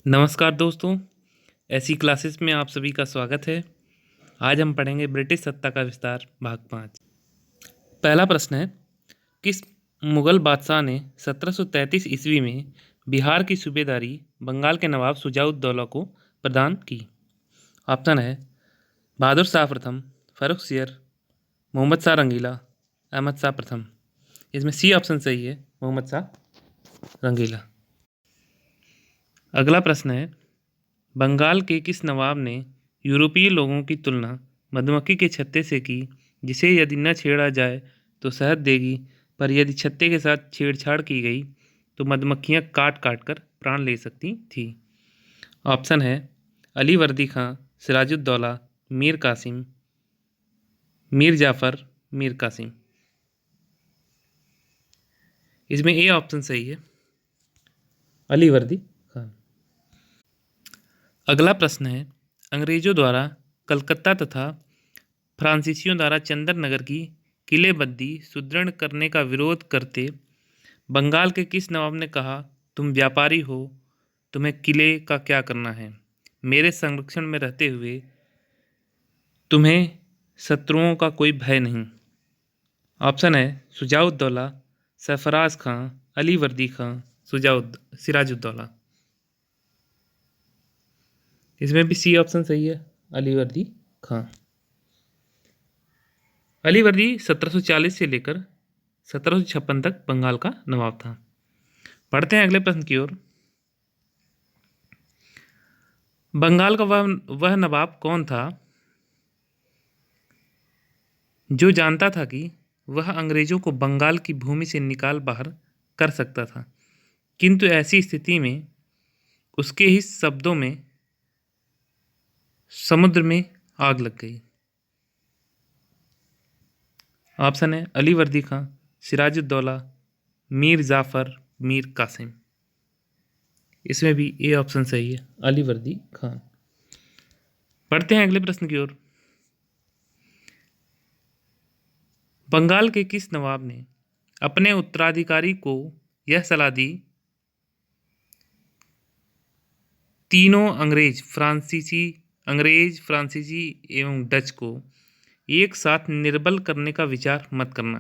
नमस्कार दोस्तों, ऐसी क्लासेस में आप सभी का स्वागत है। आज हम पढ़ेंगे ब्रिटिश सत्ता का विस्तार भाग 5। पहला प्रश्न है, किस मुगल बादशाह ने 1733 ईस्वी में बिहार की सूबेदारी बंगाल के नवाब शुजाउद्दौला को प्रदान की? ऑप्शन है बहादुर शाह प्रथम, फर्रुखसियर, मोहम्मद शाह रंगीला, अहमद शाह प्रथम। इसमें सी ऑप्शन सही है, मोहम्मद शाह रंगीला। अगला प्रश्न है, बंगाल के किस नवाब ने यूरोपीय लोगों की तुलना मधुमक्खी के छत्ते से की, जिसे यदि न छेड़ा जाए तो शहद देगी, पर यदि छत्ते के साथ छेड़छाड़ की गई तो मधुमक्खियां काट काट कर प्राण ले सकती थी? ऑप्शन है अली वर्दी खां, सिराजुद्दौला, मीर कासिम, मीर जाफर, मीर कासिम। इसमें ए ऑप्शन सही है, अली वर्दी खां। अगला प्रश्न है, अंग्रेजों द्वारा कलकत्ता तथा फ्रांसीसियों द्वारा चंदन नगर की किलेबंदी सुदृढ़ करने का विरोध करते बंगाल के किस नवाब ने कहा, तुम व्यापारी हो, तुम्हें किले का क्या करना है, मेरे संरक्षण में रहते हुए तुम्हें शत्रुओं का कोई भय नहीं? ऑप्शन है शुजाउद्दौला, सरफराज खां, अली वर्दी खां, सिराजुद्दौला। इसमें भी सी ऑप्शन सही है, अली वर्दी खां। अली वर्दी 1740 से लेकर 1756 तक बंगाल का नवाब था। पढ़ते हैं अगले प्रश्न की ओर। बंगाल का वह नवाब कौन था जो जानता था कि वह अंग्रेजों को बंगाल की भूमि से निकाल बाहर कर सकता था, किंतु ऐसी स्थिति में उसके ही शब्दों में समुद्र में आग लग गई? ऑप्शन है अली वर्दी खां, सिराजुद्दौला, मीर जाफर, मीर कासिम। इसमें भी ए ऑप्शन सही है, अली वर्दी खां। पढ़ते हैं अगले प्रश्न की ओर। बंगाल के किस नवाब ने अपने उत्तराधिकारी को यह सलाह दी, तीनों अंग्रेज, फ्रांसीसी एवं डच को एक साथ निर्बल करने का विचार मत करना।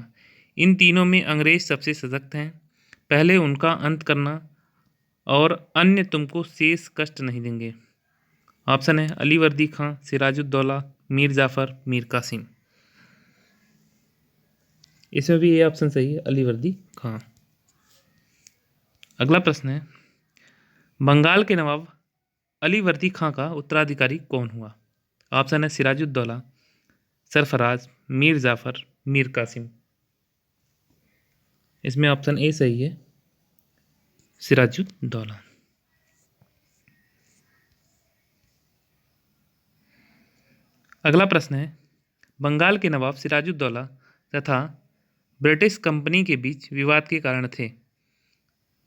इन तीनों में अंग्रेज सबसे सशक्त हैं, पहले उनका अंत करना और अन्य तुमको शेष कष्ट नहीं देंगे। ऑप्शन है अली वर्दी खां, सिराजुद्दौला, मीर जाफर, मीर कासिम। इसमें भी ये ऑप्शन सही है, अली वर्दी खां। अगला प्रश्न है, बंगाल के नवाब अली वर्दी खां का उत्तराधिकारी कौन हुआ? ऑप्शन है सिराजुद्दौला, सरफराज, मीर जाफर, मीर कासिम। इसमें ऑप्शन ए सही है, सिराजुद्दौला। अगला प्रश्न है, बंगाल के नवाब सिराजुद्दौला तथा ब्रिटिश कंपनी के बीच विवाद के कारण थे।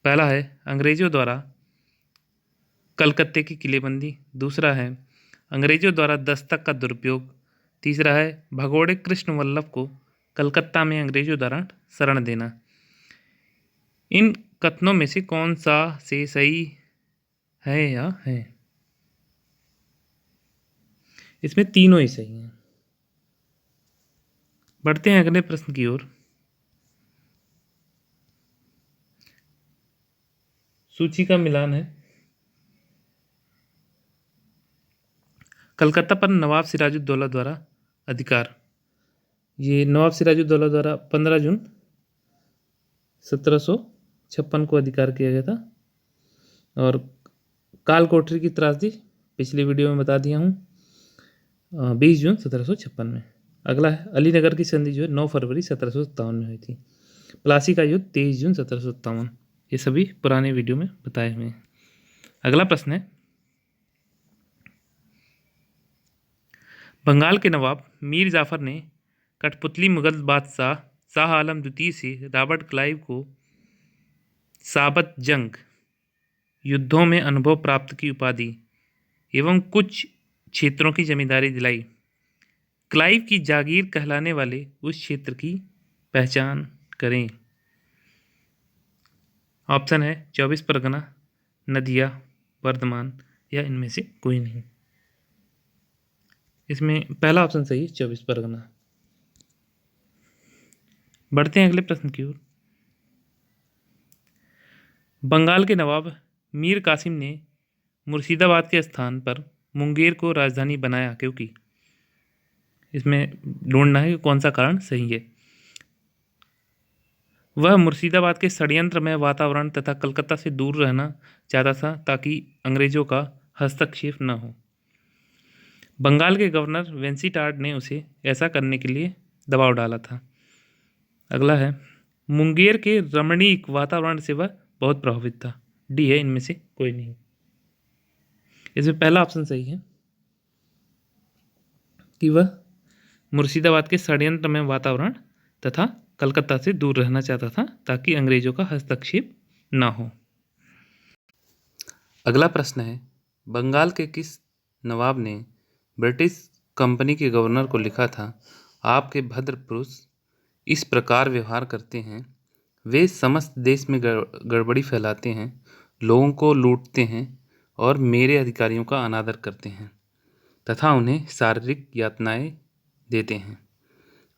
पहला है अंग्रेजों द्वारा कलकत्ते की किलेबंदी, दूसरा है अंग्रेजों द्वारा दस्तक का दुरुपयोग, तीसरा है भगोड़े कृष्ण वल्लभ को कलकत्ता में अंग्रेजों द्वारा शरण देना। इन कथनों में से कौन सा से सही है या है? इसमें तीनों ही सही हैं। बढ़ते हैं अगले प्रश्न की ओर। सूची का मिलान है। कलकत्ता पर नवाब सिराजुद्दौला द्वारा अधिकार। ये नवाब सिराजुद्दौला द्वारा 15 जून 1756 को अधिकार किया गया था। और काल कोठरी की त्रासदी पिछली वीडियो में बता दिया हूँ, 20 जून 1756 में। अगला है अलीनगर की संधि जो है 9 फरवरी 1757 में हुई थी। प्लासी का युद्ध 23 जून 1757। ये सभी पुराने वीडियो में बताए हुए हैं। अगला प्रश्न है, बंगाल के नवाब मीर जाफर ने कठपुतली मुगल बादशाह शाह आलम द्वितीय से रॉबर्ट क्लाइव को साबत जंग युद्धों में अनुभव प्राप्त की उपाधि एवं कुछ क्षेत्रों की जमींदारी दिलाई। क्लाइव की जागीर कहलाने वाले उस क्षेत्र की पहचान करें। ऑप्शन है 24 परगना, नदिया, वर्धमान या इनमें से कोई नहीं। इसमें पहला ऑप्शन सही है, 24 परगना। बढ़ते हैं अगले प्रश्न की ओर। बंगाल के नवाब मीर कासिम ने मुर्शिदाबाद के स्थान पर मुंगेर को राजधानी बनाया क्योंकि, इसमें ढूंढना है कि कौन सा कारण सही है। वह मुर्शिदाबाद के षड्यंत्रमय वातावरण तथा कलकत्ता से दूर रहना चाहता था ताकि अंग्रेजों का हस्तक्षेप न हो। बंगाल के गवर्नर वेंसीटार्ड ने उसे ऐसा करने के लिए दबाव डाला था। अगला है, मुंगेर के रमणीक वातावरण से वह बहुत प्रभावित था। डी है, इनमें से कोई नहीं। इसमें पहला ऑप्शन सही है कि वह मुर्शिदाबाद के षड्यंत्रमय वातावरण तथा कलकत्ता से दूर रहना चाहता था ताकि अंग्रेजों का हस्तक्षेप न हो। अगला प्रश्न है, बंगाल के किस नवाब ने ब्रिटिश कंपनी के गवर्नर को लिखा था, आपके भद्र पुरुष इस प्रकार व्यवहार करते हैं, वे समस्त देश में गड़बड़ी फैलाते हैं, लोगों को लूटते हैं और मेरे अधिकारियों का अनादर करते हैं तथा उन्हें शारीरिक यातनाएं देते हैं।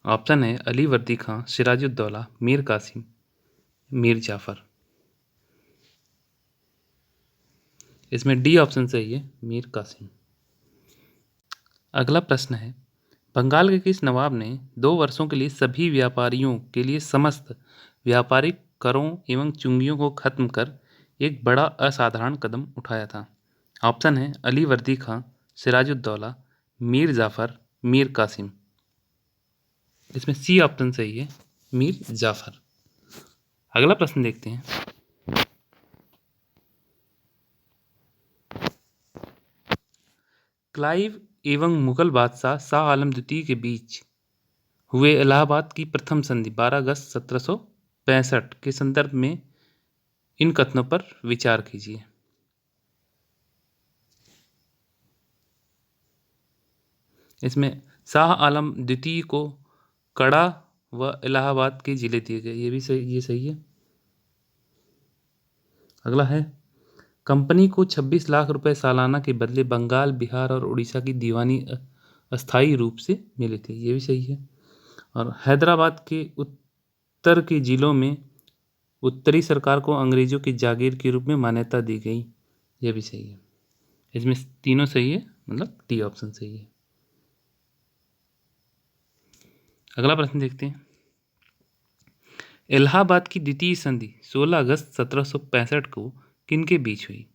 ऑप्शन है अली वर्दी खां, सिराजुद्दौला, मीर कासिम, मीर जाफर। इसमें डी ऑप्शन सही है, मीर कासिम। अगला प्रश्न है, बंगाल के किस नवाब ने 2 वर्षों के लिए सभी व्यापारियों के लिए समस्त व्यापारिक करों एवं चुंगियों को खत्म कर एक बड़ा असाधारण कदम उठाया था। ऑप्शन है अली वर्दी खां, सिराजुद्दौला, मीर जाफर, मीर कासिम। इसमें सी ऑप्शन सही है, मीर जाफर। अगला प्रश्न देखते हैं, क्लाइव एवं मुगल बादशाह शाह आलम द्वितीय के बीच हुए इलाहाबाद की प्रथम संधि 12 अगस्त 1765 के संदर्भ में इन कथनों पर विचार कीजिए। इसमें शाह आलम द्वितीय को कड़ा व इलाहाबाद के जिले दिए गए, ये भी सही, ये सही है। अगला है, कंपनी को 26 लाख रुपए सालाना के बदले बंगाल, बिहार और उड़ीसा की दीवानी अस्थायी रूप से मिले थे, ये भी सही है। और हैदराबाद के उत्तर के जिलों में उत्तरी सरकार को अंग्रेजों की जागीर के रूप में मान्यता दी गई, ये भी सही है। इसमें तीनों सही है, मतलब डी ऑप्शन सही है। अगला प्रश्न देखते हैं, इलाहाबाद की द्वितीय संधि 16 अगस्त 1765 को किनके बीच हुई।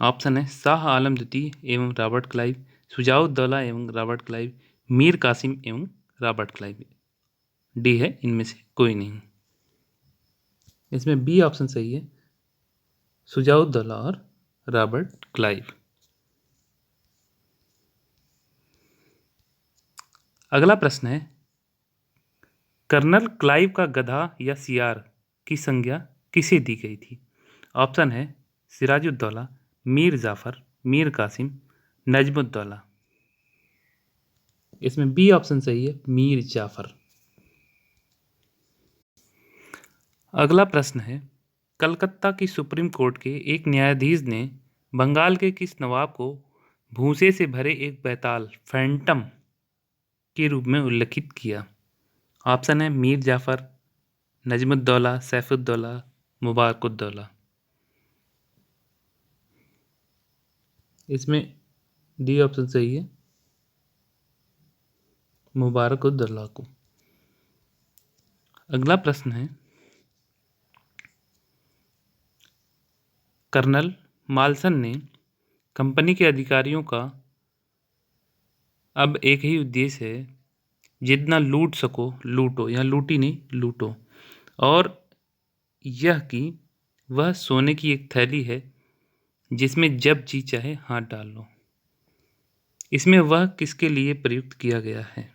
ऑप्शन है शाह आलम द्वितीय एवं रॉबर्ट क्लाइव, शुजाउद्दौला एवं रॉबर्ट क्लाइव, मीर कासिम एवं रॉबर्ट क्लाइव। डी है, इनमें से कोई नहीं। इसमें बी ऑप्शन सही है, शुजाउद्दौला और रॉबर्ट क्लाइव। अगला प्रश्न है, कर्नल क्लाइव का गधा या सियार की संज्ञा किसे दी गई थी। ऑप्शन है सिराजुद्दौला, मीर जाफर, मीर कासिम, नजमुद्दौला। इसमें बी ऑप्शन सही है, मीर जाफर। अगला प्रश्न है, कलकत्ता की सुप्रीम कोर्ट के एक न्यायाधीश ने बंगाल के किस नवाब को भूसे से भरे एक बैताल फैंटम के रूप में उल्लिखित किया। ऑप्शन है मीर जाफर, नजमुद्दौला, सैफुद्दौला, मुबारकुद्दौला। इसमें डी ऑप्शन सही है, मुबारकुद्दौला को। अगला प्रश्न है, कर्नल माल्सन ने कंपनी के अधिकारियों का अब एक ही उद्देश्य है, जितना लूट सको लूटो, या लूटी नहीं लूटो, और यह कि वह सोने की एक थैली है जिसमें जब जी चाहे हाथ डाल लो। इसमें वह किसके लिए प्रयुक्त किया गया है।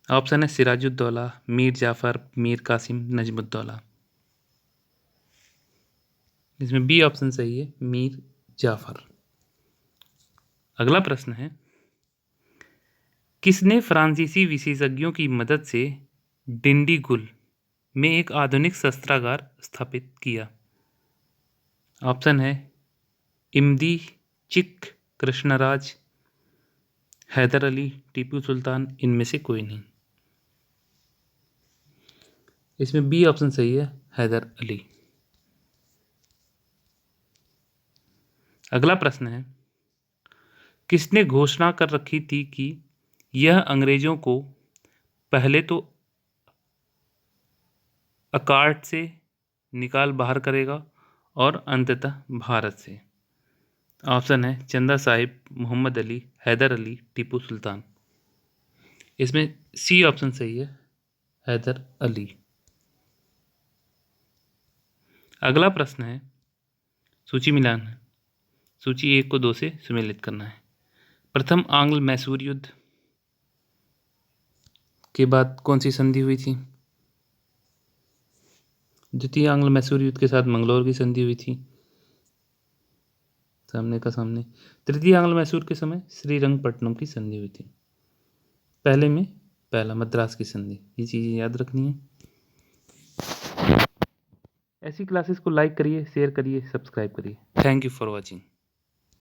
ऑप्शन है सिराजुद्दौला, मीर जाफर, मीर कासिम, नजमुद्दौला। इसमें बी ऑप्शन सही है, मीर जाफर। अगला प्रश्न है, किसने फ्रांसीसी विशेषज्ञों की मदद से डिंडीगुल में एक आधुनिक शस्त्रागार स्थापित किया। ऑप्शन है इमदी, चिक, कृष्णराज, हैदर अली, टीपू सुल्तान, इनमें से कोई नहीं। इसमें बी ऑप्शन सही है, हैदर अली। अगला प्रश्न है, किसने घोषणा कर रखी थी कि यह अंग्रेजों को पहले तो अकार्ड से निकाल बाहर करेगा और अंततः भारत से? ऑप्शन है चंदा साहिब, मोहम्मद अली, हैदर अली, टीपू सुल्तान। इसमें सी ऑप्शन सही है, हैदर अली। अगला प्रश्न है, सूची मिलान है। सूची 1 को 2 से सुमेलित करना है। प्रथम आंग्ल मैसूर युद्ध के बाद कौन सी संधि हुई थी? द्वितीय आंग्ल मैसूर युद्ध के साथ मंगलौर की संधि हुई थी, सामने का सामने। तृतीय आंग्ल मैसूर के समय श्रीरंगपट्टनम की संधि हुई थी। पहले में पहला मद्रास की संधि। ये चीज़ें याद रखनी है। ऐसी क्लासेस को लाइक करिए, शेयर करिए, सब्सक्राइब करिए। Thank you for watching.